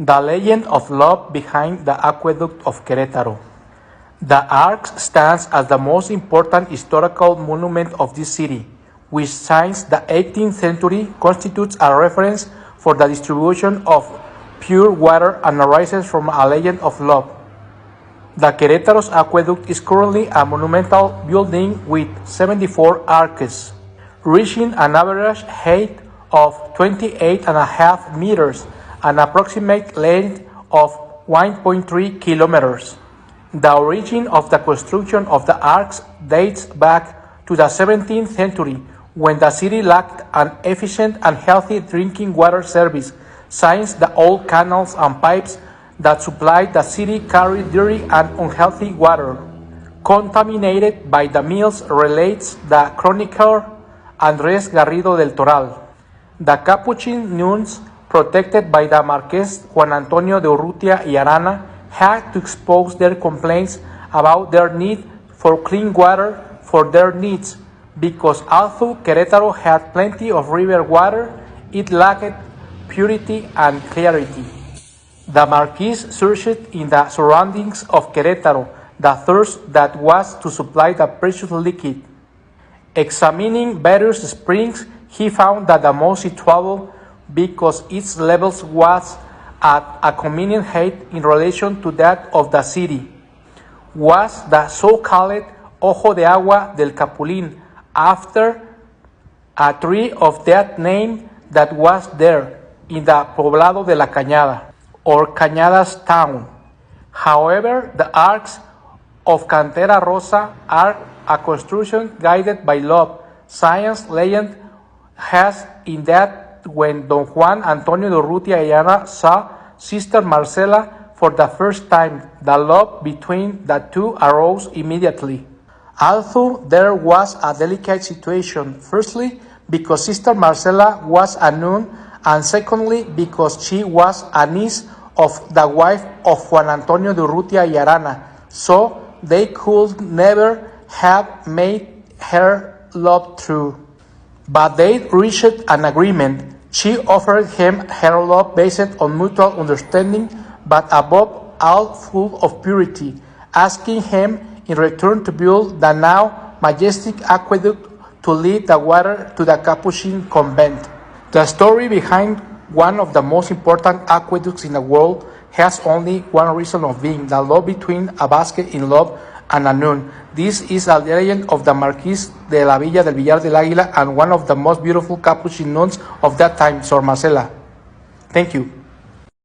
The legend of love behind the Aqueduct of Queretaro. The Arcos stands as the most important historical monument of this city, which since the 18th century constitutes a reference for the distribution of pure water and arises from a legend of love. The Queretaro's aqueduct is currently a monumental building with 74 arches, reaching an average height of 28.5 meters, an approximate length of 1.3 kilometers. The origin of the construction of the arcs dates back to the 17th century, when the city lacked an efficient and healthy drinking water service, since the old canals and pipes that supplied the city carried dirty and unhealthy water, contaminated by the mills, relates the Chronicler Andrés Garrido del Toral. The Capuchin nuns, protected by the Marques Juan de Urrutia y Arana, had to expose their complaints about their need for clean water for their needs, because although Queretaro had plenty of river water, it lacked purity and clarity. The Marquis searched in the surroundings of Queretaro the thirst that was to supply the precious liquid. Examining various springs, he found that the most suitable, because its level was at a convenient height in relation to that of the city, was the so-called Ojo de Agua del Capuchin, after a tree of that name that was there in the Poblado de la Cañada, or Cañadas town. However, the Arcs of Cantera Rosa are a construction guided by love. Science legend has in that when Don Juan Antonio de Urrutia y Arana saw Sister Marcela for the first time, the love between the two arose immediately. Although there was a delicate situation, firstly because Sister Marcela was a nun, and secondly because she was a niece of the wife of Juan Antonio de Urrutia y Arana, so they could never have made her love true. But they reached an agreement. She offered him her love based on mutual understanding, but above all full of purity, asking him in return to build the now majestic aqueduct to lead the water to the Capuchin convent. The story behind one of the most important aqueducts in the world has only one reason of being: the love between a Basque in love and a nun. This is a legend of the Marquis de la Villa del Villar del Águila and one of the most beautiful Capuchin nuns of that time, Sor Marcela. Thank you.